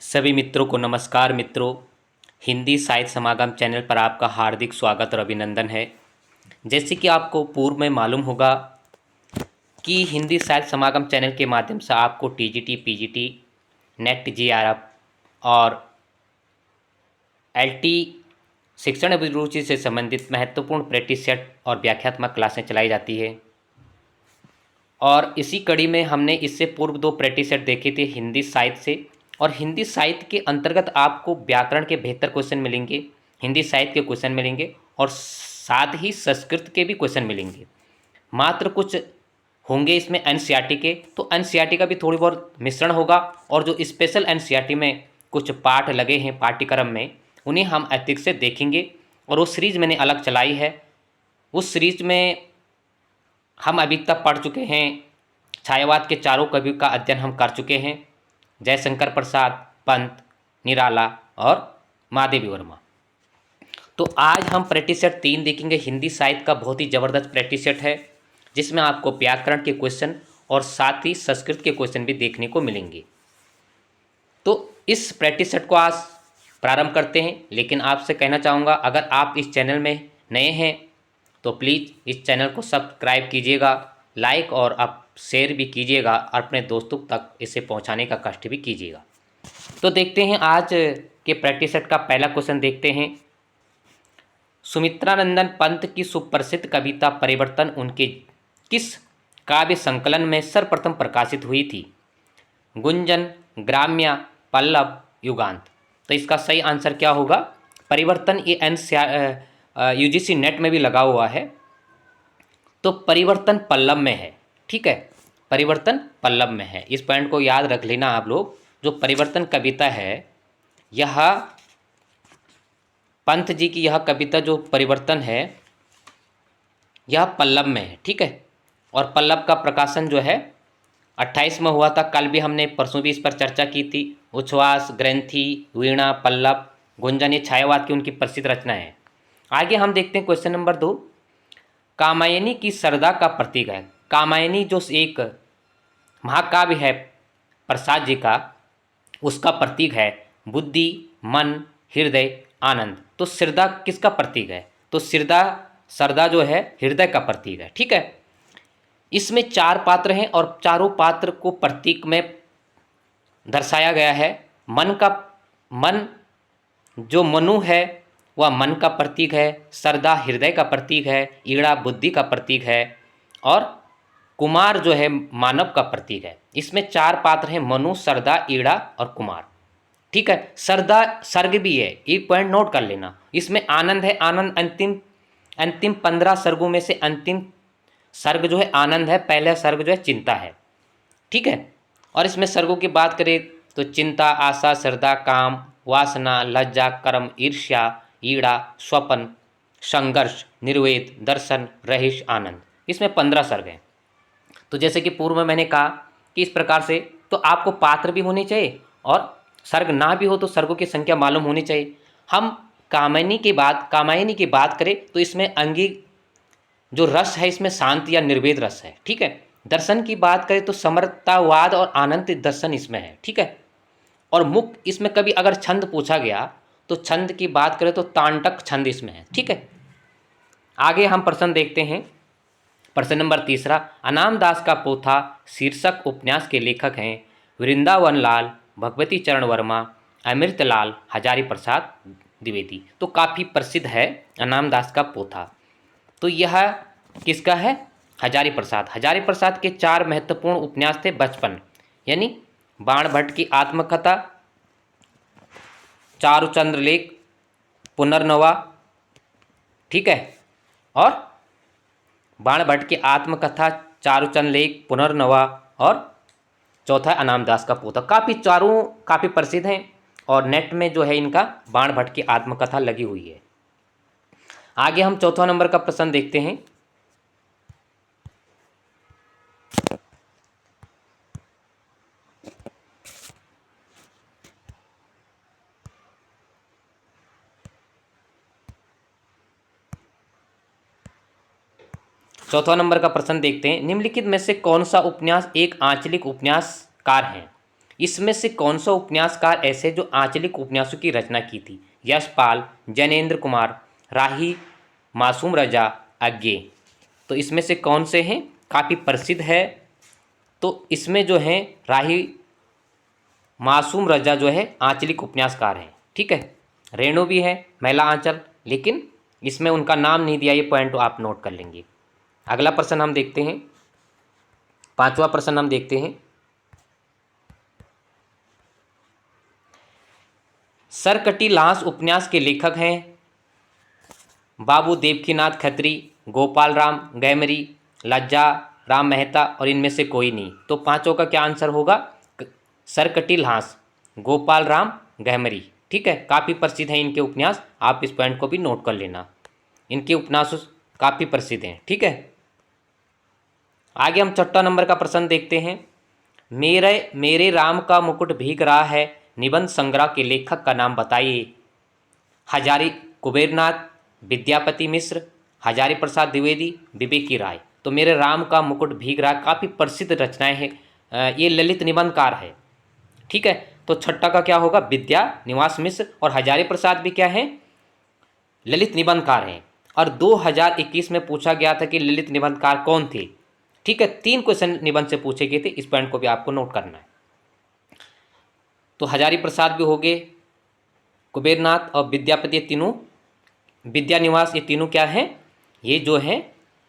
सभी मित्रों को नमस्कार। मित्रों, हिंदी साहित्य समागम चैनल पर आपका हार्दिक स्वागत और अभिनंदन है। जैसे कि आपको पूर्व में मालूम होगा कि हिंदी साहित्य समागम चैनल के माध्यम से आपको टीजीटी, पीजीटी, नेट, जीआरएफ और एलटी शिक्षण अभिरुचि से संबंधित महत्वपूर्ण प्रैक्टिस सेट और व्याख्यात्मक क्लासें चलाई जाती है। और इसी कड़ी में हमने इससे पूर्व 2 प्रैक्टिस सेट देखे थे हिंदी साहित्य से। और हिंदी साहित्य के अंतर्गत आपको व्याकरण के बेहतर क्वेश्चन मिलेंगे, हिंदी साहित्य के क्वेश्चन मिलेंगे और साथ ही संस्कृत के भी क्वेश्चन मिलेंगे। मात्र कुछ होंगे इसमें एनसीईआरटी के, तो एनसीईआरटी का भी थोड़ी बहुत मिश्रण होगा। और जो स्पेशल एनसीईआरटी में कुछ पाठ लगे हैं पाठ्यक्रम में, उन्हें हम अधिक से देखेंगे। और वो सीरीज मैंने अलग चलाई है। उस सीरीज में हम अभी तक पढ़ चुके हैं, छायावाद के चारों कवियों का अध्ययन हम कर चुके हैं, जयशंकर प्रसाद, पंत, निराला और महादेवी वर्मा। तो आज हम प्रैक्टिस सेट 3 देखेंगे। हिंदी साहित्य का बहुत ही ज़बरदस्त प्रैक्टिस सेट है, जिसमें आपको व्याकरण के क्वेश्चन और साथ ही संस्कृत के क्वेश्चन भी देखने को मिलेंगे। तो इस प्रैक्टिस सेट को आज प्रारंभ करते हैं। लेकिन आपसे कहना चाहूँगा, अगर आप इस चैनल में नए हैं तो प्लीज़ इस चैनल को सब्सक्राइब कीजिएगा, लाइक और आप शेयर भी कीजिएगा, और अपने दोस्तों तक इसे पहुंचाने का कष्ट भी कीजिएगा। तो देखते हैं आज के प्रैक्टिस सेट का पहला क्वेश्चन देखते हैं। सुमित्रानंदन पंत की सुप्रसिद्ध कविता परिवर्तन उनके किस काव्य संकलन में सर्वप्रथम प्रकाशित हुई थी? गुंजन, ग्राम्य, पल्लव, युगांत। तो इसका सही आंसर क्या होगा? परिवर्तन। ये यूजीसी नेट में भी लगा हुआ है। तो परिवर्तन पल्लव में है। ठीक है, परिवर्तन पल्लव में है। इस पॉइंट को याद रख लेना आप लोग। जो परिवर्तन कविता है, यह पंत जी की यह कविता जो परिवर्तन है, यह पल्लव में है। ठीक है, और पल्लव का प्रकाशन जो है 28 में हुआ था। कल भी हमने परसों भी इस पर चर्चा की थी। उच्छ्वास, ग्रंथि, वीणा, पल्लव, गुंजन, ये छायावाद की उनकी प्रसिद्ध रचना है। आगे हम देखते हैं क्वेश्चन नंबर 2। कामायनी की सरदा का प्रतीक है। कामायनी जो एक महाकाव्य है प्रसाद जी का, उसका प्रतीक है बुद्धि, मन, हृदय, आनंद। तो सरदा किसका प्रतीक है? तो सरदा जो है हृदय का प्रतीक है। ठीक है, इसमें 4 पात्र हैं और चारों पात्र को प्रतीक में दर्शाया गया है। मन जो मनु है वह मन का प्रतीक है, सरदा हृदय का प्रतीक है, ईड़ा बुद्धि का प्रतीक है और कुमार जो है मानव का प्रतीक है। इसमें 4 पात्र हैं, मनु, सरदा, ईड़ा और कुमार। ठीक है, सरदा सर्ग भी है, एक पॉइंट नोट कर लेना। इसमें आनंद है, आनंद अंतिम 15 सर्गों में से अंतिम सर्ग जो है आनंद है, पहला सर्ग जो है चिंता है। ठीक है, और इसमें सर्गों की बात करें तो चिंता, आशा, श्रद्धा, काम, वासना, लज्जा, कर्म, ईर्ष्या, ईड़ा, स्वपन, संघर्ष, निर्वेद, दर्शन, रहिष, आनंद। इसमें 15 सर्ग हैं। तो जैसे कि पूर्व में मैंने कहा कि इस प्रकार से तो आपको पात्र भी होने चाहिए और सर्ग ना भी हो तो सर्गों की संख्या मालूम होनी चाहिए। हम कामायनी की बात करें तो इसमें अंगी जो रस है, इसमें शांत या निर्वेद रस है। ठीक है, दर्शन की बात करें तो समर्थतावाद और आनंद दर्शन इसमें है। ठीक है, और मुख्य इसमें कभी अगर छंद पूछा गया तो छंद की बात करें तो तांडक छंद इसमें है। ठीक है, आगे हम प्रश्न देखते हैं। प्रश्न नंबर 3, अनाम दास का पोथा शीर्षक उपन्यास के लेखक हैं वृंदावन लाल, भगवती चरण वर्मा, अमृतलाल, हजारी प्रसाद द्विवेदी। तो काफ़ी प्रसिद्ध है अनाम दास का पोथा। तो यह किसका है? हजारी प्रसाद। हजारी प्रसाद के 4 महत्वपूर्ण उपन्यास थे। बचपन यानी बाण भट्ट की आत्मकथा, चारुचंद्र लेख, पुनर्नवा। ठीक है, और बाण भट्ट की आत्मकथा, चारुचंद्र लेख, पुनर्नवा और चौथा अनाम दास का पोथा। चारों काफ़ी प्रसिद्ध हैं और नेट में जो है इनका बाण भट्ट की आत्मकथा लगी हुई है। आगे हम चौथा नंबर का प्रश्न देखते हैं। चौथा नंबर का प्रश्न देखते हैं। निम्नलिखित में से कौन सा उपन्यास एक आंचलिक उपन्यासकार है? इसमें से कौन सा उपन्यासकार ऐसे जो आंचलिक उपन्यासों की रचना की थी? यशपाल, जैनेन्द्र कुमार, राही, मासूम रजा, अज्ञे। तो इसमें से कौन से हैं? काफ़ी प्रसिद्ध है। तो इसमें जो है राही मासूम रजा जो है आंचलिक उपन्यासकार हैं। ठीक है, रेणु भी है महिला आंचल, लेकिन इसमें उनका नाम नहीं दिया। ये पॉइंट आप नोट कर लेंगे। अगला प्रश्न हम देखते हैं, पांचवा प्रश्न हम देखते हैं। सरकटी लांस उपन्यास के लेखक हैं बाबू देवकीनाथ खत्री, गोपाल राम गैमरी, लज्जा राम मेहता और इनमें से कोई नहीं। तो पांचों का क्या आंसर होगा? सरकटी लांस, गोपाल राम गैमरी। ठीक है, काफ़ी प्रसिद्ध हैं इनके उपन्यास, आप इस पॉइंट को भी नोट कर लेना। इनके उपन्यास काफ़ी प्रसिद्ध हैं। ठीक है, आगे हम छठा नंबर का प्रश्न देखते हैं। मेरे मेरे राम का मुकुट भीग रहा है निबंध संग्रह के लेखक का नाम बताइए। हजारी कुबेरनाथ, विद्यापति मिश्र, हजारी प्रसाद द्विवेदी, विवेकी राय। तो मेरे राम का मुकुट भीग रहा, काफ़ी प्रसिद्ध रचनाएं हैं। ये ललित निबंधकार है। ठीक है, तो छठा का क्या होगा? विद्या निवास मिश्र। और हजारी प्रसाद भी क्या है? ललित निबंधकार हैं। और 2021 में पूछा गया था कि ललित निबंधकार कौन थे। ठीक है, 3 क्वेश्चन निबंध से पूछे गए थे, इस पॉइंट को भी आपको नोट करना है। तो हजारी प्रसाद भी हो गए, कुबेरनाथ और विद्यापति, ये तीनों, विद्या निवास, ये तीनों क्या हैं? ये जो हैं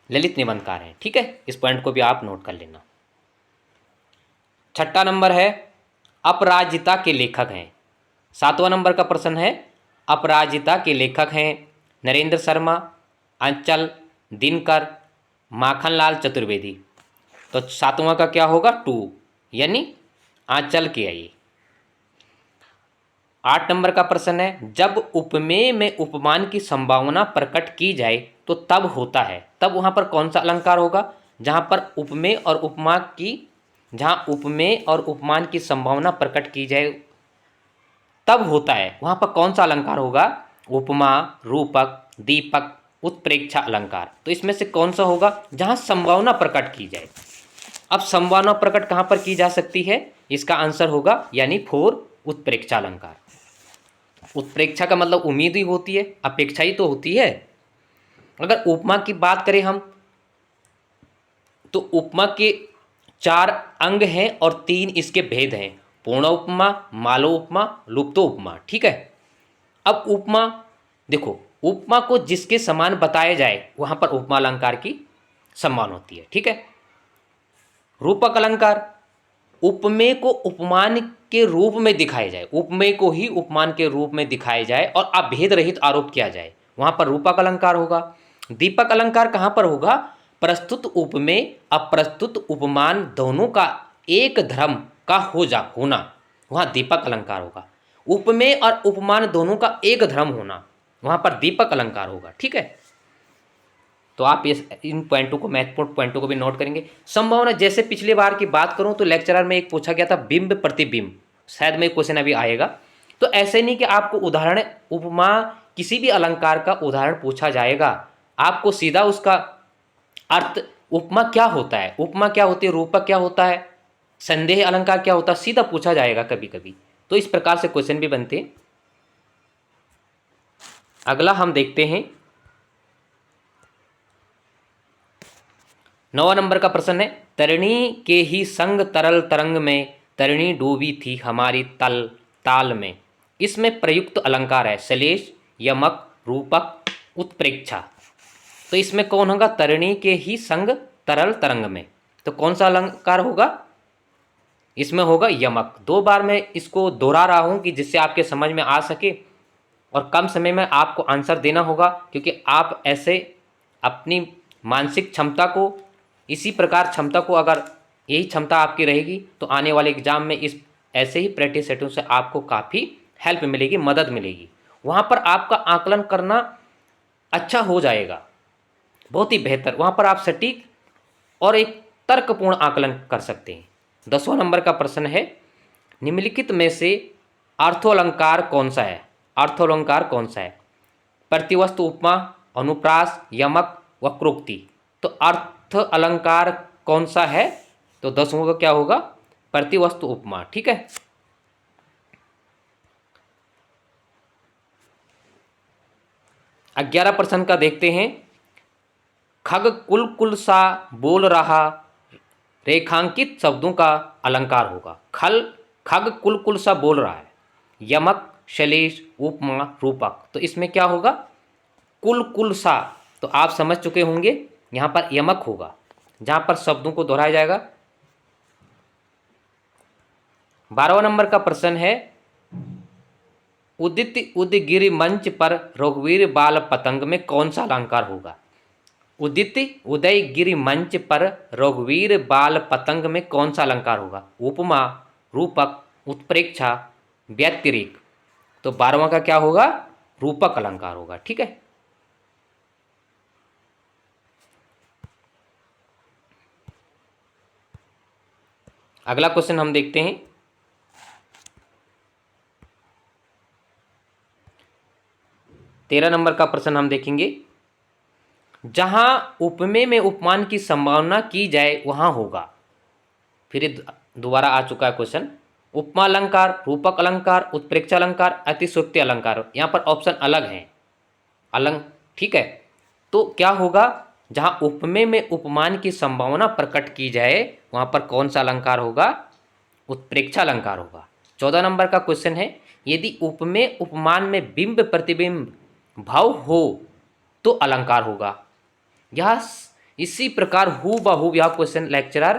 ललित निबंधकार हैं। ठीक है, इस पॉइंट को भी आप नोट कर लेना। छठा नंबर है अपराजिता के लेखक हैं। सातवां नंबर का प्रश्न है अपराजिता के लेखक हैं नरेंद्र शर्मा, अंचल, दिनकर, माखनलाल चतुर्वेदी। तो सातवां का क्या होगा? 2, यानी आंचल के आई। 8 नंबर का प्रश्न है जब उपमेय में उपमान की संभावना प्रकट की जाए तो तब होता है। तब वहाँ पर कौन सा अलंकार होगा? जहाँ पर उपमेय और उपमा की, जहाँ उपमेय और उपमान की संभावना प्रकट की जाए तब होता है, वहाँ पर कौन सा अलंकार होगा? उपमा, रूपक, दीपक, उत्प्रेक्षा अलंकार। तो इसमें से कौन सा होगा? जहाँ संभावना प्रकट की जाए। अब संभावना प्रकट कहाँ पर की जा सकती है? इसका आंसर होगा यानी 4, उत्प्रेक्षा अलंकार। उत्प्रेक्षा का मतलब उम्मीद ही होती है, अपेक्षा ही तो होती है। अगर उपमा की बात करें हम, तो उपमा के 4 अंग हैं और 3 इसके भेद हैं, पूर्ण उपमा, मालो उपमा, लुप्तो उपमा। ठीक है, अब उपमा देखो, उपमा को जिसके समान बताया जाए वहां पर उपमा अलंकार की सम्मान होती है। ठीक है, रूपक अलंकार, उपमेय को उपमान के रूप में दिखाया जाए, उपमेय को ही उपमान के रूप में दिखाया जाए और अभेद रहित आरोप किया जाए, वहां पर रूपक अलंकार होगा। दीपक अलंकार कहां पर होगा? प्रस्तुत उपमेय अप्रस्तुत उपमान दोनों का एक धर्म का होना, वहां दीपक अलंकार होगा। उपमेय और उपमान दोनों का एक धर्म होना, वहां पर दीपक अलंकार होगा। ठीक है, तो आप इन पॉइंटों को, महत्वपूर्ण पॉइंटों को भी नोट करेंगे। संभावना, जैसे पिछली बार की बात करूं तो लेक्चरर में एक पूछा गया था बिंब प्रतिबिंब, शायद में क्वेश्चन अभी आएगा। तो ऐसे नहीं कि आपको उदाहरण, उपमा, किसी भी अलंकार का उदाहरण पूछा जाएगा, आपको सीधा उसका अर्थ, उपमा क्या होता है, उपमा क्या होती है, रूपक क्या होता है, संदेह अलंकार क्या होता है, सीधा पूछा जाएगा कभी कभी। तो इस प्रकार से क्वेश्चन भी बनते हैं। अगला हम देखते हैं 9 नंबर का प्रश्न है तरिणी के ही संग तरल तरंग में तरिणी डूबी थी हमारी ताल में। इसमें प्रयुक्त अलंकार है श्लेष, यमक, रूपक, उत्प्रेक्षा। तो इसमें कौन होगा? तरिणी के ही संग तरल तरंग में, तो कौन सा अलंकार होगा? इसमें होगा यमक। 2 बार मैं इसको दोहरा रहा हूं कि जिससे आपके समझ में आ सके और कम समय में आपको आंसर देना होगा, क्योंकि आप ऐसे अपनी मानसिक क्षमता को, इसी प्रकार क्षमता को, अगर यही क्षमता आपकी रहेगी तो आने वाले एग्जाम में इस ऐसे ही प्रैक्टिस सेटों से आपको काफ़ी हेल्प मिलेगी, मदद मिलेगी। वहाँ पर आपका आकलन करना अच्छा हो जाएगा, बहुत ही बेहतर। वहाँ पर आप सटीक और एक तर्कपूर्ण आकलन कर सकते हैं। 10वां नंबर का प्रश्न है निम्नलिखित में से अर्थोलंकार कौन सा है? अर्थोलंकार कौन सा है? प्रतिवस्तु उपमा, अनुप्रास, यमक, वक्रोक्ति। तो अर्थ अलंकार कौन सा है? तो 10वां का क्या होगा? प्रतिवस्तु उपमा, ठीक है। ग्यारह प्रश्न का देखते हैं। खग कुल कुल सा बोल रहा, रेखांकित शब्दों का अलंकार होगा। खग कुल कुल सा बोल रहा है, यमक, शलेष, उपमा, रूपक। तो इसमें क्या होगा? कुल कुल सा। तो आप समझ चुके होंगे, यहाँ पर यमक होगा जहाँ पर शब्दों को दोहराया जाएगा। 12वां नंबर का प्रश्न है, उदित उदगिरि मंच पर रघुवीर बाल पतंग में कौन सा अलंकार होगा? उदित उदयगिरि मंच पर रघुवीर बाल पतंग में कौन सा अलंकार होगा? उपमा, रूपक, उत्प्रेक्षा, व्यतिरेक। तो 12वां का क्या होगा? रूपक अलंकार होगा, ठीक है। अगला क्वेश्चन हम देखते हैं। तेरह नंबर का प्रश्न हम देखेंगे। जहां उपमेय में उपमान की संभावना की जाए वहां होगा। फिर दोबारा आ चुका है क्वेश्चन। उपमा अलंकार, रूपक अलंकार, उत्प्रेक्षा अलंकार, अतिशयोक्ति अलंकार। यहाँ पर ऑप्शन अलग हैं, ठीक है। तो क्या होगा? जहां उपमेय में उपमान की संभावना प्रकट की जाए वहां पर कौन सा अलंकार होगा? उत्प्रेक्षा अलंकार होगा। 14 नंबर का क्वेश्चन है, यदि उपमेय उपमान में बिंब प्रतिबिंब भाव हो तो अलंकार होगा। यह इसी प्रकार हु बहू यह क्वेश्चन लेक्चरर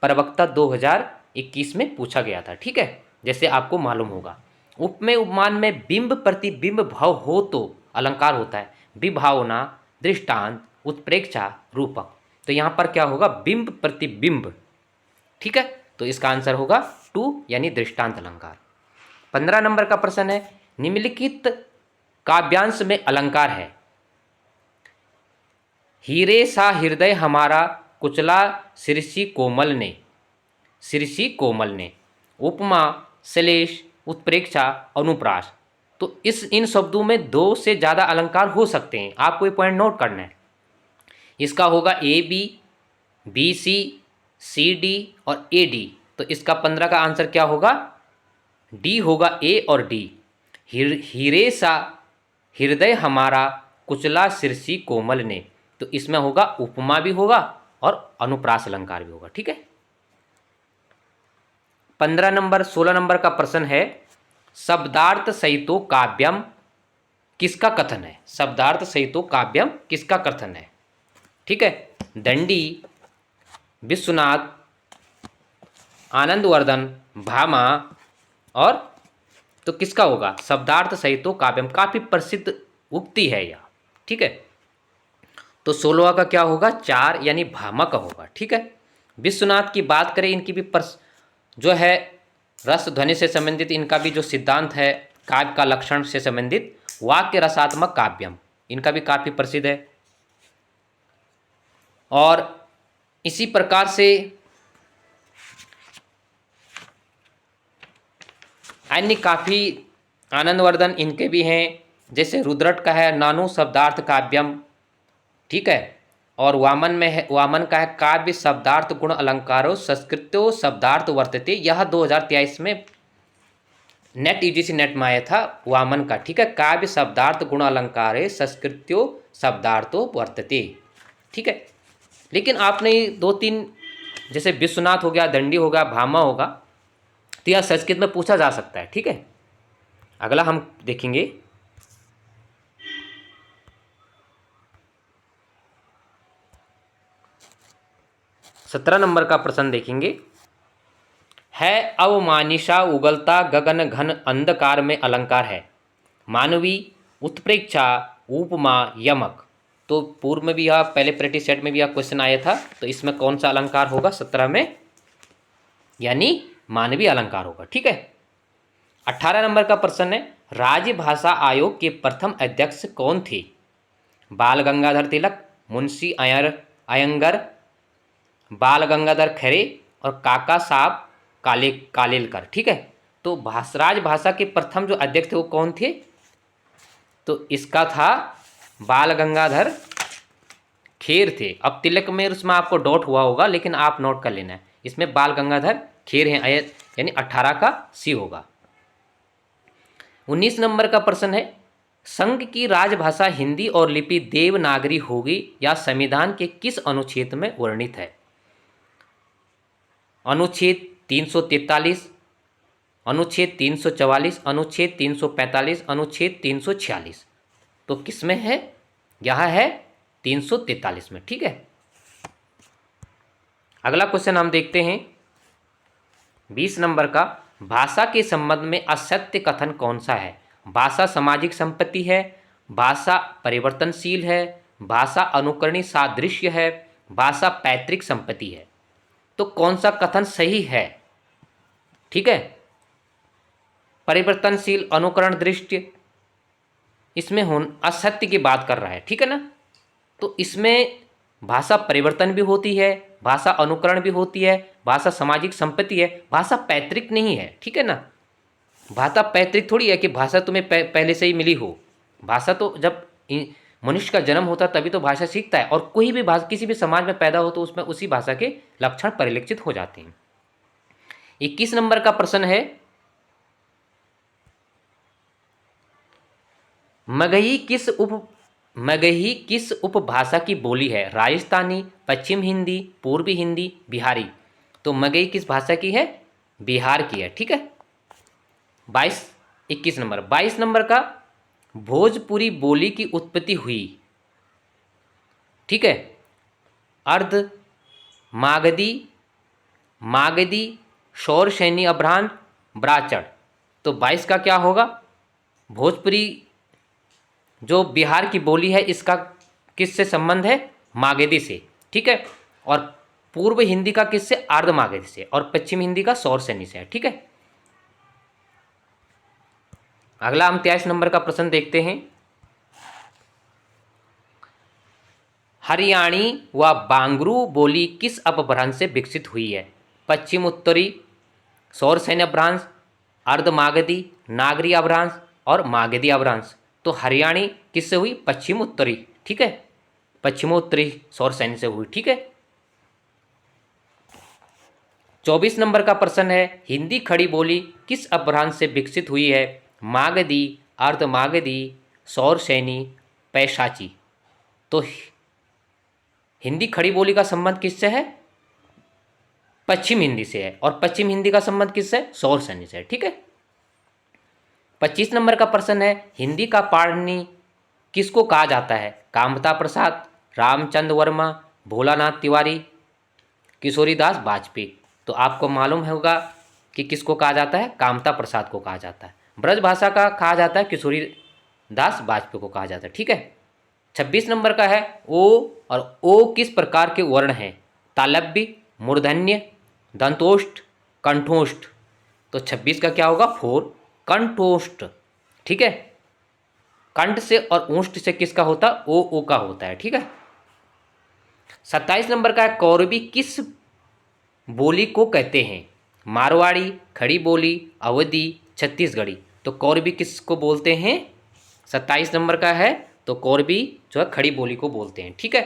प्रवक्ता 2021 में पूछा गया था, ठीक है। जैसे आपको मालूम होगा, उपमेय उपमान में बिंब प्रतिबिंब भाव हो तो अलंकार होता है। विभावना, दृष्टांत, उत्प्रेक्षा, रूपक। तो यहाँ पर क्या होगा? बिंब प्रतिबिंब, ठीक है। तो इसका आंसर होगा 2 यानी दृष्टांत अलंकार। 15 नंबर का प्रश्न है, निम्नलिखित काव्यांश में अलंकार है। हीरे सा हृदय हमारा कुचला शीर्षि कोमल ने, शीर्षि कोमल ने। उपमा, श्लेष, उत्प्रेक्षा, अनुप्रास। तो इन शब्दों में 2 से ज़्यादा अलंकार हो सकते हैं। आपको ये पॉइंट नोट करना है। इसका होगा A B, B C, C D और ए डी। तो इसका 15 का आंसर क्या होगा? डी होगा, ए और डी। हीरे सा हृदय हमारा कुचला शीर्षि कोमल ने। तो इसमें होगा उपमा भी होगा और अनुप्रास अलंकार भी होगा, ठीक है। 16 नंबर का प्रश्न है, शब्दार्थ सहितो काव्यम किसका कथन है? शब्दार्थ सहितो काव्यम किसका कथन है? ठीक है। दंडी, विश्वनाथ, आनंदवर्धन, भामा और तो किसका होगा? शब्दार्थ सहितो काव्यम। काफी प्रसिद्ध उक्ति है यह, ठीक है। तो 16वां का क्या होगा? 4 यानी भामा का होगा, ठीक है। विश्वनाथ की बात करें, इनकी भी जो है रस ध्वनि से संबंधित इनका भी जो सिद्धांत है, काव्य का लक्षण से संबंधित, वाक्य रसात्मक काव्यम, इनका भी काफी प्रसिद्ध है। और इसी प्रकार से अन्य काफी आनंदवर्धन इनके भी हैं, जैसे रुद्रट का है नानु शब्दार्थ काव्यम, ठीक है। और वामन में है, वामन का है काव्य शब्दार्थ गुण अलंकारो संस्कृतो शब्दार्थ वर्तते। यह 2023 में नेट यूजीसी नेट में आया था वामन का, ठीक है। काव्य शब्दार्थ गुण अलंकारे संस्कृत्यो शब्दार्थो वर्तते, ठीक है। लेकिन आपने 2-3 जैसे विश्वनाथ हो गया, दंडी होगा, भामा होगा, तो यह संस्कृत में पूछा जा सकता है, ठीक है। अगला हम देखेंगे, सत्रह नंबर का प्रश्न देखेंगे। है अवमानिशा उगलता गगन घन अंधकार में अलंकार है। मानवी, उत्प्रेक्षा, उपमा, यमक। तो पूर्व में भी यह पहले प्रैक्टिस सेट में भी यह क्वेश्चन आया था। तो इसमें कौन सा अलंकार होगा 17 में? यानी मानवी अलंकार होगा, ठीक है। 18 नंबर का प्रश्न है, राज्य भाषा आयोग के प्रथम अध्यक्ष कौन थे? बाल गंगाधर तिलक, मुंशी अयंगर, बाल गंगाधर खरे और काका साहब कालेलकर, ठीक है। तो राजभाषा के प्रथम जो अध्यक्ष थे वो कौन थे? तो इसका था बाल गंगाधर खेर थे। अब तिलक में उसमें आपको डॉट हुआ होगा, लेकिन आप नोट कर लेना है, इसमें बाल गंगाधर खेर हैं आयत, यानी 18 का सी होगा। 19 नंबर का प्रश्न है, संघ की राजभाषा हिंदी और लिपि देवनागरी होगी या संविधान के किस अनुच्छेद में वर्णित है? अनुच्छेद 343, अनुच्छेद 344, अनुच्छेद 345, अनुच्छेद 346। तो किस में है? यह है 343 में। ठीक है, अगला क्वेश्चन हम देखते हैं 20 नंबर का, भाषा के संबंध में असत्य कथन कौन सा है? भाषा सामाजिक संपत्ति है, भाषा परिवर्तनशील है, भाषा अनुकरणीय सादृश्य है, भाषा पैतृक संपत्ति है। तो कौन सा कथन सही है? ठीक है, परिवर्तनशील, अनुकरण दृष्टि, इसमें असत्य की बात कर रहा है। ठीक है ना, तो इसमें भाषा परिवर्तन भी होती है, भाषा अनुकरण भी होती है, भाषा सामाजिक संपत्ति है, भाषा पैतृक नहीं है। ठीक है ना, भाषा पैतृक थोड़ी है कि भाषा तुम्हें पहले से ही मिली हो। भाषा तो जब मनुष्य का जन्म होता तभी तो भाषा सीखता है, और कोई भी भाषा किसी भी समाज में पैदा हो तो उसमें उसी भाषा के लक्षण परिलक्षित हो जाते हैं। 21 नंबर का प्रश्न है, मगही किस उपभाषा की बोली है? राजस्थानी, पश्चिम हिंदी, पूर्वी हिंदी, बिहारी। तो मगही किस भाषा की है? बिहार की है। ठीक है, 21 नंबर। 22 नंबर का, भोजपुरी बोली की उत्पत्ति हुई, ठीक है, अर्ध मागधी, मागधी, शौरसैनी अभ्रांत, ब्राचड़। तो 22 का क्या होगा? भोजपुरी जो बिहार की बोली है इसका किससे संबंध है? मागधी से। ठीक है, और पूर्व हिंदी का किससे? अर्ध मागधी से, और पश्चिम हिंदी का शौरसैनी से है। ठीक है, अगला हम 23 नंबर का प्रश्न देखते हैं, हरियाणी व बांगरू बोली किस अपभ्रंश से विकसित हुई है? पश्चिम उत्तरी, शौरसैनी अपभ्रंश, अर्ध मागधी, नागरी अपभ्रंश और मागधी अपभ्रंश। तो हरियाणी किससे हुई? पश्चिम उत्तरी। ठीक है, पश्चिमोत्तरी शौरसैनी से हुई। ठीक है, 24 नंबर का प्रश्न है, हिंदी खड़ी बोली किस अपभ्रंश से विकसित हुई है? मागधी, अर्ध मागधी, शौरसैनी, पैशाची। तो हिंदी खड़ी बोली का संबंध किससे है? पश्चिम हिंदी से है, और पश्चिम हिंदी का संबंध किससे? शौरसैनी से है। ठीक है, 25 नंबर का प्रश्न है, हिंदी का पाणिनि किसको कहा जाता है? कामता प्रसाद, रामचंद्र वर्मा, भोलानाथ तिवारी, किशोरीदास वाजपेयी। तो आपको मालूम होगा कि किसको कहा जाता है? कामता प्रसाद को कहा जाता है। ब्रजभाषा का कहा जाता है किशोरीदास वाजपेयी को कहा जाता है। ठीक है, 26 नंबर का है, ओ और ओ किस प्रकार के वर्ण हैं? तालव्य, मूर्धन्य, दंतोष्ठ, कंठोष्ठ। तो 26 का क्या होगा? 4, कंठोष्ठ। ठीक है, कंठ से और ऊष्ठ से किसका होता? ओ का होता है। ठीक है, 27 नंबर का है, कौरवी किस बोली को कहते हैं? मारवाड़ी, खड़ी बोली, अवधी, छत्तीसगढ़ी। तो कौरवी किसको बोलते हैं? 27 नंबर का है, तो कौरवी जो है खड़ी बोली को बोलते हैं। ठीक है,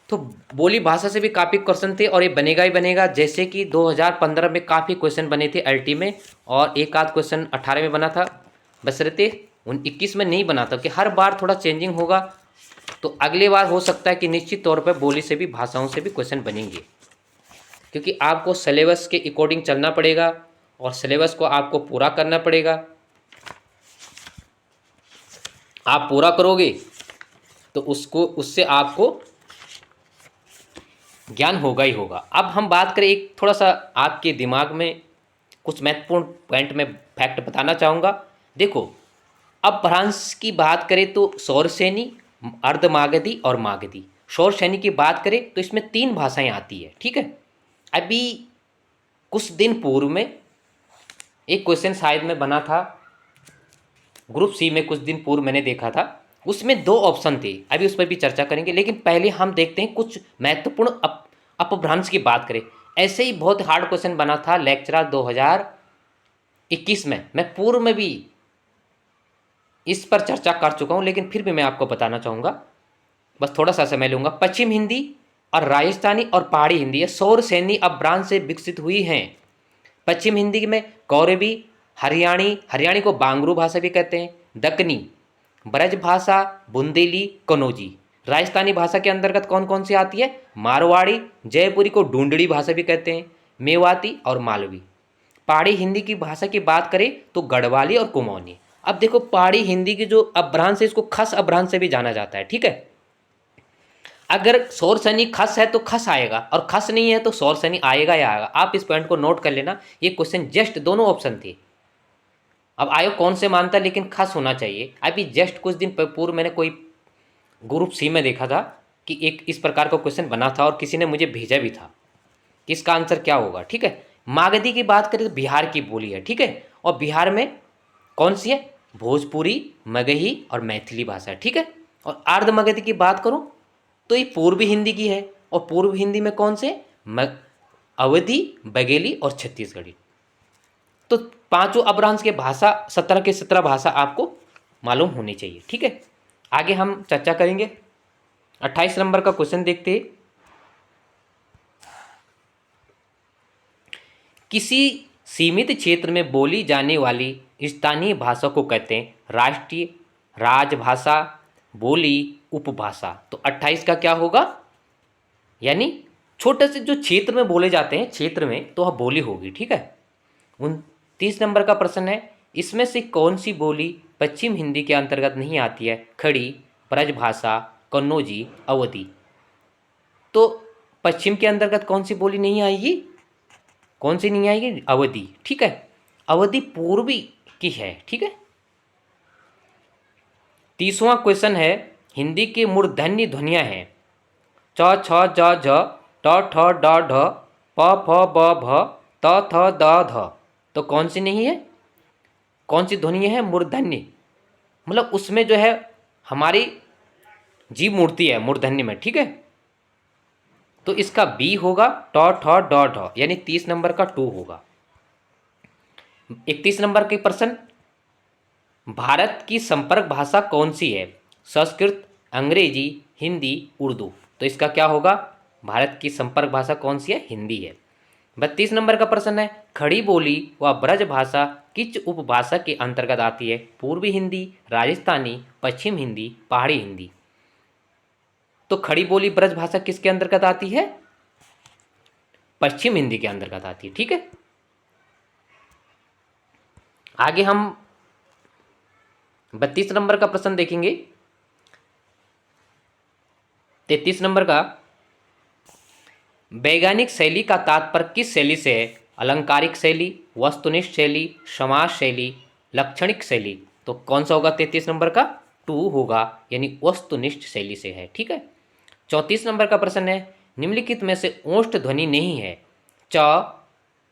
तो बोली भाषा से भी काफ़ी क्वेश्चन थे और ये बनेगा ही बनेगा। जैसे कि 2015 में काफ़ी क्वेश्चन बने थे एलटी में, और एक आध क्वेश्चन 18 में बना था, बशर्ते 21 में नहीं बना था, कि हर बार थोड़ा चेंजिंग होगा। तो अगली बार हो सकता है कि निश्चित तौर पर बोली से भी, भाषाओं से भी क्वेश्चन बनेंगे, क्योंकि आपको सिलेबस के अकॉर्डिंग चलना पड़ेगा और सिलेबस को आपको पूरा करना पड़ेगा। आप पूरा करोगे तो उससे आपको ज्ञान होगा ही होगा। अब हम बात करें, एक थोड़ा सा आपके दिमाग में कुछ महत्वपूर्ण पॉइंट में फैक्ट बताना चाहूँगा। देखो, अब भ्रांश की बात करें तो शौरसैनी, अर्धमागधी और मागधी। शौरसैनी की बात करें तो इसमें 3 भाषाएं आती है। ठीक है, अभी कुछ दिन पूर्व में एक क्वेश्चन शायद में बना था ग्रुप सी में, कुछ दिन पूर्व मैंने देखा था, उसमें 2 ऑप्शन थे। अभी उस पर भी चर्चा करेंगे, लेकिन पहले हम देखते हैं कुछ महत्वपूर्ण अपभ्रंश की बात करें। ऐसे ही बहुत हार्ड क्वेश्चन बना था लेक्चरर 2021 में, मैं पूर्व में भी इस पर चर्चा कर चुका हूं, लेकिन फिर भी मैं आपको बताना चाहूँगा, बस थोड़ा सा समय लूँगा। पश्चिम हिंदी और राजस्थानी और पहाड़ी हिंदी ये सौर सैनी अपभ्रांत से विकसित हुई हैं। पश्चिम हिंदी में कौरवी, हरियाणी को बांगरू भाषा भी कहते हैं, दक्कनी, ब्रज भाषा, बुंदेली, कनौजी। राजस्थानी भाषा के अंतर्गत कौन कौन सी आती है? मारवाड़ी, जयपुरी को ढूंढड़ी भाषा भी कहते हैं, मेवाती और मालवी। पहाड़ी हिंदी की भाषा की बात करें तो गढ़वाली और कुमाऊनी। अब देखो पहाड़ी हिंदी की जो अपभ्रांश है इसको खस अपभ्रांश से भी जाना जाता है, ठीक है। अगर सौर शनि खस है तो खस आएगा और खस नहीं है तो सौर शनि आएगा या आएगा। आप इस पॉइंट को नोट कर लेना, ये क्वेश्चन जस्ट दोनों ऑप्शन थे। अब आयोग कौन से मानता है, लेकिन खस होना चाहिए। अभी जस्ट कुछ दिन पूर्व मैंने कोई ग्रुप सी में देखा था कि एक इस प्रकार का क्वेश्चन बना था और किसी ने मुझे भेजा भी था कि इसका आंसर क्या होगा, ठीक है। मागधी की बात करें तो बिहार की बोली है, ठीक है, और बिहार में कौन सी है? भोजपुरी, मगही और मैथिली भाषा है, ठीक है। और अर्ध मगधी की बात करूं तो ये पूर्वी हिंदी की है, और पूर्व हिंदी में कौन से? अवधी, बघेली और छत्तीसगढ़ी। तो पांचों अपभ्रंश के भाषा 17 के 17 भाषा आपको मालूम होनी चाहिए, ठीक है। आगे हम चर्चा करेंगे। 28 नंबर का क्वेश्चन देखते हैं। किसी सीमित क्षेत्र में बोली जाने वाली स्थानीय भाषा को कहते हैं राष्ट्रीय, राजभाषा, बोली, उपभाषा। तो 28 का क्या होगा? यानी छोटे से जो क्षेत्र में बोले जाते हैं, क्षेत्र में, तो वह बोली होगी, ठीक है। 29 नंबर का प्रश्न है, इसमें से कौन सी बोली पश्चिम हिंदी के अंतर्गत नहीं आती है? खड़ी, ब्रजभाषा, कन्नौजी, अवधी। तो पश्चिम के अंतर्गत कौन सी बोली नहीं आएगी? कौन सी नहीं आएगी? अवधी, ठीक है। अवधी पूर्वी की है, ठीक है। 30वां क्वेश्चन है, हिंदी की मूर्धन्य ध्वनियां हैं च, छ, ज, झ, ट, ठ, ड, ढ, प, फ, ब, भ, त, थ, द, ध। तो कौन सी नहीं है? कौन सी ध्वनि है? मूर्धन्य, मतलब उसमें जो है हमारी जीव मूर्ति है मूर्धन्य में, ठीक है। तो इसका बी होगा ट, ठ, ड, ढ, यानी 30 नंबर का 2 होगा। 31 नंबर के प्रश्न, भारत की संपर्क भाषा कौन सी है? संस्कृत, अंग्रेजी, हिंदी, उर्दू। तो इसका क्या होगा? भारत की संपर्क भाषा कौन सी है? हिंदी है। 32 नंबर का प्रश्न है, खड़ी बोली व ब्रज भाषा किस उपभाषा के अंतर्गत आती है? पूर्वी हिंदी, राजस्थानी, पश्चिम हिंदी, पहाड़ी हिंदी। तो खड़ी बोली ब्रज भाषा किसके अंतर्गत आती है? पश्चिम हिंदी के अंतर्गत आती है, ठीक है। आगे हम 32 नंबर का प्रश्न देखेंगे। 33 नंबर का, वैज्ञानिक शैली का तात्पर्य किस शैली से है? अलंकारिक शैली, वस्तुनिष्ठ शैली, समाज शैली, लक्षणिक शैली। तो कौन सा होगा? 33 नंबर का 2 होगा, यानी वस्तुनिष्ठ शैली से है, ठीक है। 34 नंबर का प्रश्न है, निम्नलिखित में से ओष्ठ ध्वनि नहीं है? च,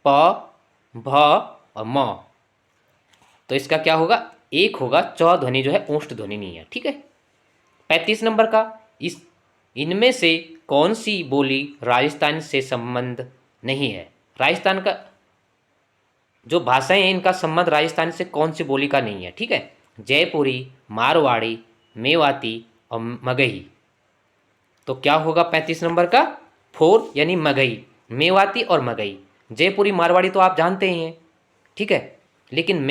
प, भ और म। तो इसका क्या होगा? एक होगा, च ध्वनि जो है ओष्ठ ध्वनि नहीं है, ठीक है। 35 नंबर का, इनमें से कौन सी बोली राजस्थान से संबंध नहीं है? राजस्थान का जो भाषाएं हैं इनका संबंध राजस्थान से कौन सी बोली का नहीं है, ठीक है। जयपुरी, मारवाड़ी, मेवाती और मगही। तो क्या होगा 35 नंबर का? 4, यानी मगही, मेवाती और मगही। जयपुरी, मारवाड़ी तो आप जानते ही हैं, ठीक है, लेकिन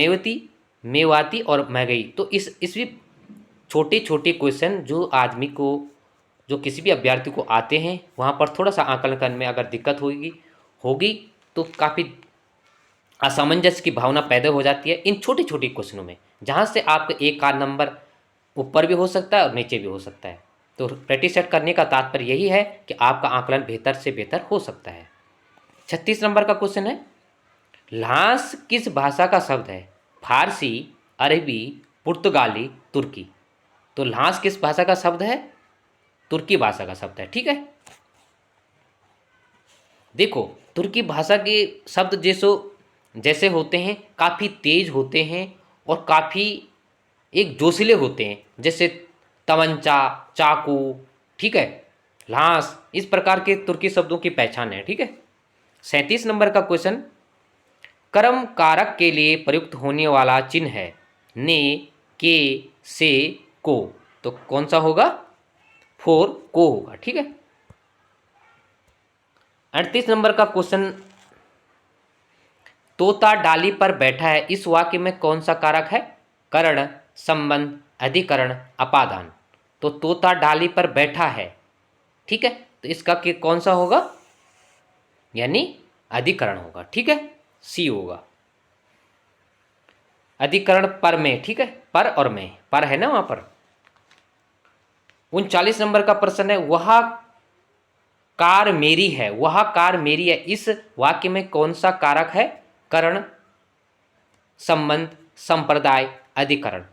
मेवाती और मगही, तो इस भी छोटे छोटे क्वेश्चन जो आदमी को, जो किसी भी अभ्यर्थी को आते हैं, वहाँ पर थोड़ा सा आकलन करने में अगर दिक्कत होगी तो काफ़ी असमंजस की भावना पैदा हो जाती है इन छोटे छोटे क्वेश्चनों में, जहाँ से आपका एक आध नंबर ऊपर भी हो सकता है और नीचे भी हो सकता है। तो प्रैक्टिस सेट करने का तात्पर्य यही है कि आपका आकलन बेहतर से बेहतर हो सकता है। 36 नंबर का क्वेश्चन है, ल्हास किस भाषा का शब्द है? फारसी, अरबी, पुर्तगाली, तुर्की। तो ल्हास किस भाषा का शब्द है? तुर्की भाषा का शब्द है, ठीक है। देखो तुर्की भाषा के शब्द जैसे होते हैं, काफ़ी तेज होते हैं और काफ़ी एक जोशीले होते हैं, जैसे तमंचा, चाकू, ठीक है, ल्हास, इस प्रकार के तुर्की शब्दों की पहचान है, ठीक है। 37 नंबर का क्वेश्चन, कर्म कारक के लिए प्रयुक्त होने वाला चिन्ह है? ने, के, से, को। तो कौन सा होगा? 4, को होगा, ठीक है। 38 नंबर का क्वेश्चन, तोता डाली पर बैठा है, इस वाक्य में कौन सा कारक है? करण, संबंध, अधिकरण, अपादान। तो तोता डाली पर बैठा है, ठीक है, तो इसका कौन सा होगा? यानी अधिकरण होगा, ठीक है, सी होगा। अधिकरण पर में, ठीक है, पर और में, पर है ना वहां पर। 39 नंबर का प्रश्न है, वह कार मेरी है, वह कार मेरी है, इस वाक्य में कौन सा कारक है? करण, संबंध, संप्रदाय, अधिकरण।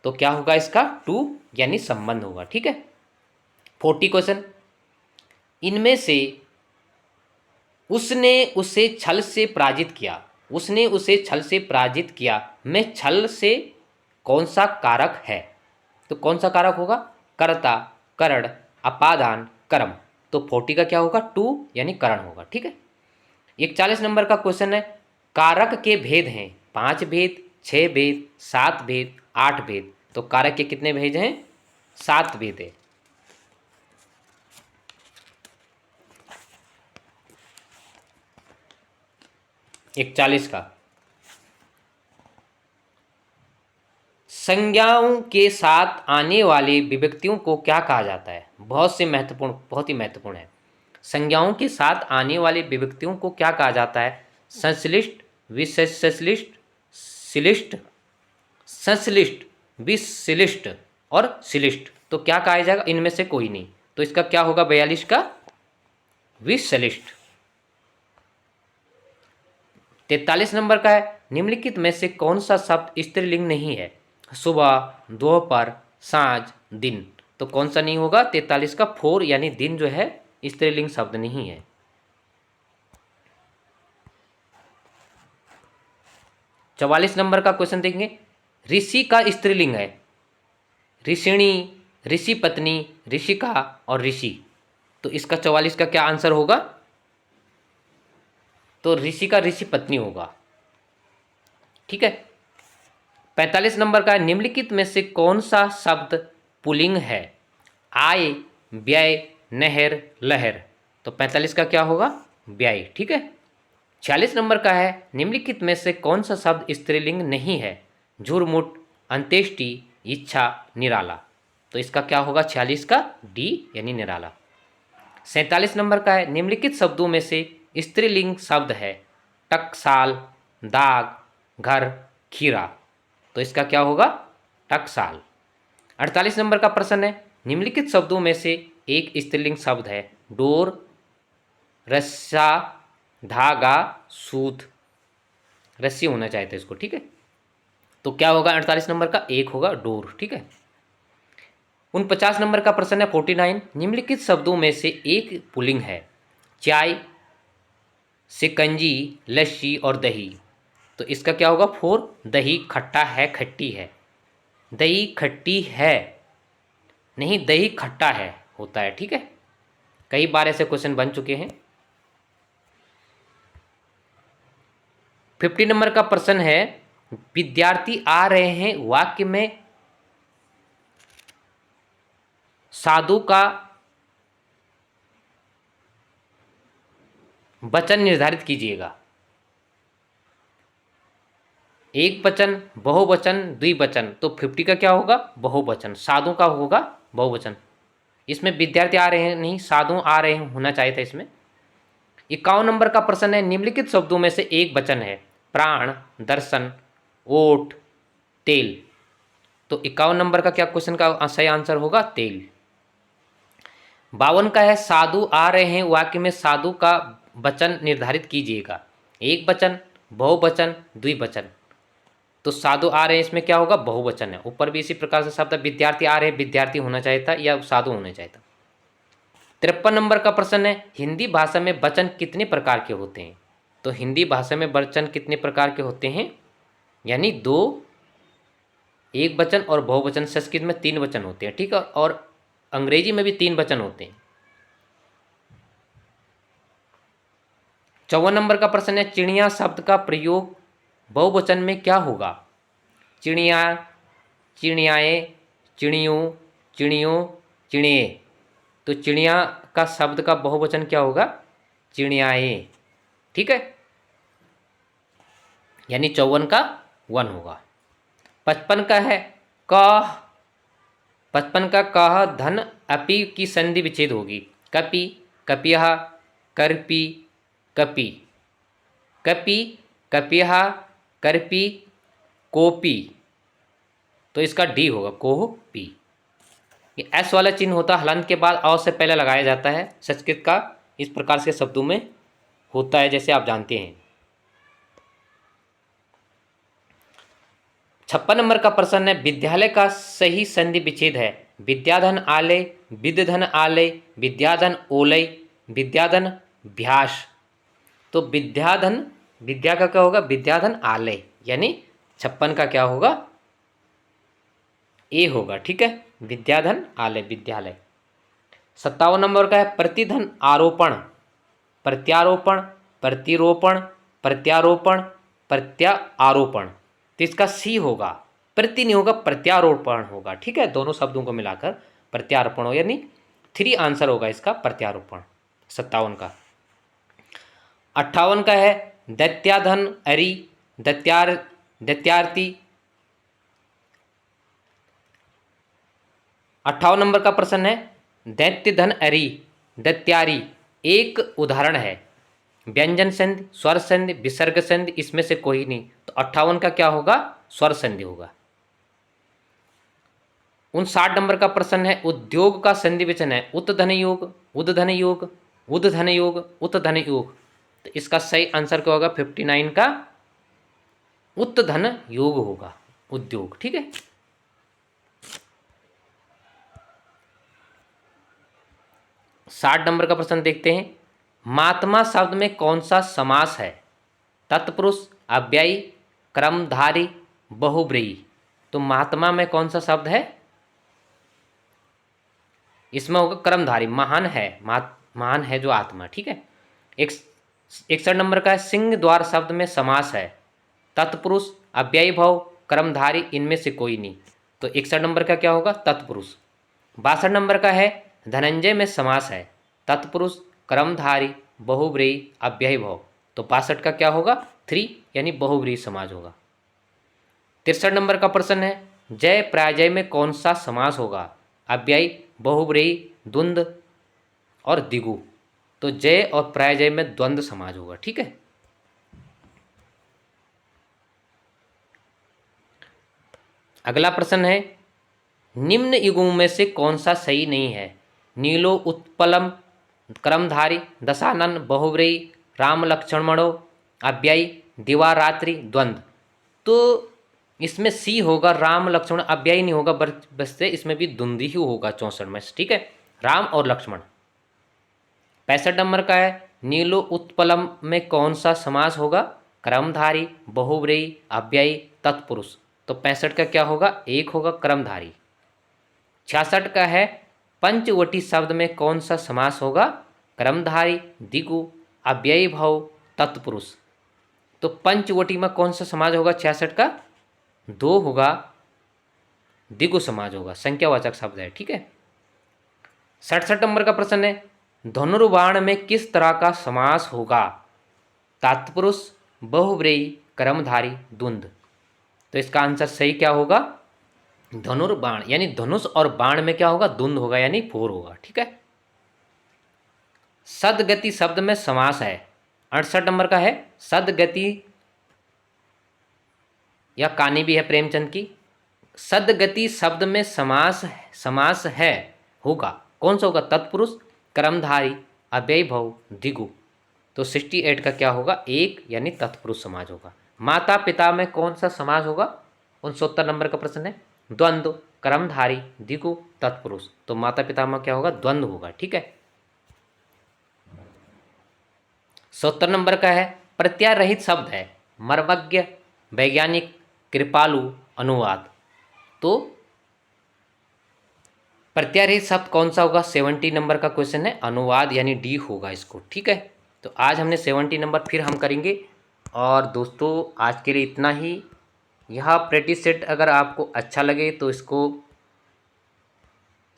तो क्या होगा इसका? टू, यानी संबंध होगा, ठीक है। 40 क्वेश्चन, इनमें से उसने उसे छल से पराजित किया, उसने उसे छल से पराजित किया में छल से कौन सा कारक है? तो कौन सा कारक होगा? कर्ता, करण, अपादान, कर्म। तो 40 का क्या होगा? टू, यानी करण होगा, ठीक है। 41 नंबर का क्वेश्चन है, कारक के भेद हैं 5 भेद, 6 भेद, 7 भेद, 8 भेद। तो कारक के कितने भेद हैं? 7 भेद है। इकतालीस का, संज्ञाओं के साथ आने वाले विभक्तियों को क्या कहा जाता है? बहुत से महत्वपूर्ण, बहुत ही महत्वपूर्ण है। संज्ञाओं के साथ आने वाले विभक्तियों को क्या कहा जाता है? संश्लिष्ट, विशेषलिष्ट, शिलिष्ट, संश्लिष्ट, विशिलिष्ट और शिलिष्ट। तो क्या कहा जाएगा? इनमें से कोई नहीं। तो इसका क्या होगा? 42 का विशिलिष्ट। 43 नंबर का है, निम्नलिखित में से कौन सा शब्द स्त्रीलिंग नहीं है? सुबह, दोपहर, सांझ, दिन। तो कौन सा नहीं होगा? 43 का 4, यानी दिन जो है स्त्रीलिंग शब्द नहीं है। 44 नंबर का क्वेश्चन देखेंगे, ऋषि का स्त्रीलिंग है ऋषिणी, ऋषि पत्नी, ऋषिका और ऋषि। तो इसका 44 का क्या आंसर होगा? तो ऋषि का ऋषि पत्नी होगा, ठीक है। 45 नंबर का, निम्नलिखित में से कौन सा शब्द पुल्लिंग है? आय, व्यय, नहर, लहर। तो 45 का क्या होगा? व्यय, ठीक है। 46 नंबर का है, निम्नलिखित में से कौन सा शब्द स्त्रीलिंग नहीं है? झुरमुट, अंत्येष्टि, इच्छा, निराला। तो इसका क्या होगा? 46 का डी, यानी निराला। 47 नंबर का है, निम्नलिखित शब्दों में से स्त्रीलिंग शब्द है? टकसाल, दाग, घर, खीरा। तो इसका क्या होगा? टकसाल। 48 नंबर का प्रश्न है, निम्नलिखित शब्दों में से एक स्त्रीलिंग शब्द है? डोर, रस्सा, धागा, सूत। रस्सी होना चाहिए था इसको, ठीक है। तो क्या होगा? 48 नंबर का एक होगा डोर, ठीक है। 49 नंबर का प्रश्न है 49, निम्नलिखित शब्दों में से एक पुल्लिंग है? चाय, शिकंजी, लस्सी और दही। तो इसका क्या होगा? 4, दही खट्टा है, खट्टी है। दही खट्टी है, नहीं दही खट्टा है होता है, ठीक है। कई बार ऐसे क्वेश्चन बन चुके हैं। 50 नंबर का प्रश्न है, विद्यार्थी आ रहे हैं वाक्य में साधु का वचन निर्धारित कीजिएगा। एक वचन, बहुवचन, द्विवचन। तो 50 का क्या होगा? बहुवचन। साधु का होगा बहुवचन। इसमें विद्यार्थी आ रहे हैं नहीं, साधु आ रहे हैं होना चाहिए था इसमें। 51 नंबर का प्रश्न है, निम्नलिखित शब्दों में से एक वचन है? प्राण, दर्शन, ओट, तेल। तो 51 नंबर का क्या क्वेश्चन का सही आंसर होगा? तेल। 52 का है, साधु आ रहे हैं वाक्य में साधु का वचन निर्धारित कीजिएगा। एक वचन, बहुवचन, द्विवचन। तो साधु आ रहे हैं, इसमें क्या होगा? बहुवचन है। ऊपर भी इसी प्रकार से शब्द विद्यार्थी आ रहे हैं, विद्यार्थी होना चाहिए था या साधु होना चाहिए था। 53 नंबर का प्रश्न है, हिंदी भाषा में वचन कितने प्रकार के होते हैं? तो हिंदी भाषा में वचन कितने प्रकार के होते हैं? यानी 2, एक वचन और बहुवचन। संस्कृत में 3 वचन होते हैं, ठीक है, और अंग्रेजी में भी 3 वचन होते हैं। 54 नंबर का प्रश्न है, चिड़िया शब्द का प्रयोग बहुवचन में क्या होगा? चिड़िया, चिड़ियाएँ, चिड़ियों, चिड़ियों, चिड़िए। तो चिड़िया का शब्द का बहुवचन क्या होगा? चिड़ियाएँ, ठीक है, यानी 54 का 1 होगा। 55 का है कह, 55 का कह धन अपि की संधि विच्छेद होगी। कपि, कपियः, कर्पि, कपि, कपि, कपियः, कर्पि, कोपि, तो इसका डी होगा कोपी। ये एस वाला चिन्ह होता है हलंत के बाद अ से पहले लगाया जाता है। संस्कृत का इस प्रकार से शब्दों में होता है, जैसे आप जानते हैं। 56 नंबर का प्रश्न है विद्यालय का सही संधि विच्छेद है। विद्याधन आलय, विद्यधन आलय, विद्याधन ओलय, विद्याधन भ्यास। तो विद्याधन, विद्या का क्या होगा, विद्याधन आलय, यानी 56 का क्या होगा, ए होगा, ठीक है, विद्याधन आलय विद्यालय। 57 नंबर का है प्रतिधन आरोपण, प्रत्यारोपण, प्रतिरोपण, प्रत्यारोपण, प्रत्यारोपण। तो इसका सी होगा, प्रति नहीं होगा, प्रत्यारोपण होगा, ठीक है, दोनों शब्दों को मिलाकर प्रत्यारोपण हो, यानी 3 आंसर होगा इसका प्रत्यारोपण 57 का। 58 का है दैत्याधन अरि, दैत्यार्थी। 58 नंबर का प्रश्न है दैत्य धन अरि, दैत्यारी एक उदाहरण है। व्यंजन संधि, स्वर संधि, विसर्ग संधि, इसमें से कोई नहीं। तो 58 का क्या होगा, स्वर संधि होगा। 59 नंबर का प्रश्न है उद्योग का संधि विच्छेदन है। उत धन योग, उद धन योग, उद धन योग, उत धन योग। तो इसका सही आंसर क्या होगा, 59 का उत धन योग होगा, उद्योग, ठीक है। 60 नंबर का प्रश्न देखते हैं। महात्मा शब्द में कौन सा समास है। तत्पुरुष, अव्ययी, क्रमधारी, बहुब्रीहि। तो महात्मा में कौन सा शब्द है, इसमें होगा क्रमधारी, महान है, महान है जो आत्मा, ठीक है। 61 नंबर का है सिंह द्वार शब्द में समास है। तत्पुरुष, अव्ययी भाव, क्रमधारी, इनमें से कोई नहीं। तो 61 नंबर का क्या होगा, तत्पुरुष। 62 नंबर का है धनंजय में समास है। तत्पुरुष, क्रमधारी, बहुब्रीहि, अव्ययी भाव। तो 62 का क्या होगा, 3, यानी बहुब्रीहि समाज होगा। 63 नंबर का प्रश्न है जय प्राजय में कौन सा समास होगा। अव्ययी, बहुब्रीहि, द्वंद्व और द्विगु। तो जय और प्राजय में द्वंद्व समाज होगा, ठीक है। अगला प्रश्न है निम्न युगों में से कौन सा सही नहीं है। नीलो उत्पलम, क्रमधारी, दशानन, बहुब्रीहि, राम लक्ष्मणो, अव्ययी, दिवारात्रि, द्वंद्व। तो इसमें सी होगा राम लक्ष्मण, अव्ययी नहीं होगा, बस इसमें भी द्वंद्व ही होगा 64 में, ठीक है, राम और लक्ष्मण। 65 नंबर का है नीलो उत्पलम में कौन सा समास होगा। क्रमधारी, बहुब्रीहि, अव्ययी, तत्पुरुष। तो 65 का क्या होगा, 1 होगा, क्रमधारी। 66 का है पंचवटी शब्द में कौन सा समास होगा। क्रमधारी, द्विगु, अव्ययी भाव, तत्पुरुष। तो पंचवटी में कौन सा समाज होगा 66 का, 2 होगा, द्विगु समाज होगा, संख्यावाचक शब्द है, ठीक है। 67 नंबर का प्रश्न है धनुर्बाण में किस तरह का समास होगा। तत्पुरुष, बहुब्रीहि, क्रमधारी, द्वंद्व। तो इसका आंसर सही क्या होगा, धनुर्बाण, यानी धनुष और बाण में क्या होगा, द्वंद्व होगा, यानी 4 होगा, ठीक है। सदगति शब्द में समास है। 68 नंबर का है सदगति, या कहानी भी है प्रेमचंद की। सदगति शब्द में समास है, होगा, कौन सा होगा, तत्पुरुष, क्रमधारी, अव्ययी भाव, द्विगु। तो 68 का क्या होगा, 1, यानी तत्पुरुष समाज होगा। माता पिता में कौन सा समाज होगा, 69 नंबर का प्रश्न है। द्वंद्व, क्रमधारी, द्विगु, तत्पुरुष। तो माता पिता में क्या होगा, द्वंद्व होगा, ठीक है। 70 नंबर का है प्रत्यय रहित शब्द है। मर्मज्ञ, वैज्ञानिक, कृपालु, अनुवाद। तो प्रत्यय रहित शब्द कौन सा होगा, 70 नंबर का क्वेश्चन है, अनुवाद, यानी डी होगा इसको, ठीक है। तो आज हमने 70 नंबर फिर हम करेंगे। और दोस्तों आज के लिए इतना ही। यह प्रैक्टिस सेट अगर आपको अच्छा लगे तो इसको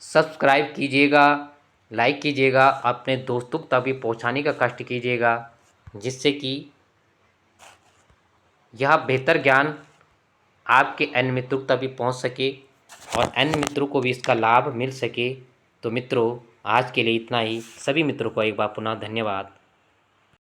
सब्सक्राइब कीजिएगा, लाइक कीजिएगा, अपने दोस्तों तक भी पहुंचाने का कष्ट कीजिएगा, जिससे कि यह बेहतर ज्ञान आपके अन्य मित्रों तक भी पहुंच सके और अन्य मित्रों को भी इसका लाभ मिल सके। तो मित्रों, आज के लिए इतना ही। सभी मित्रों को एक बार पुनः धन्यवाद।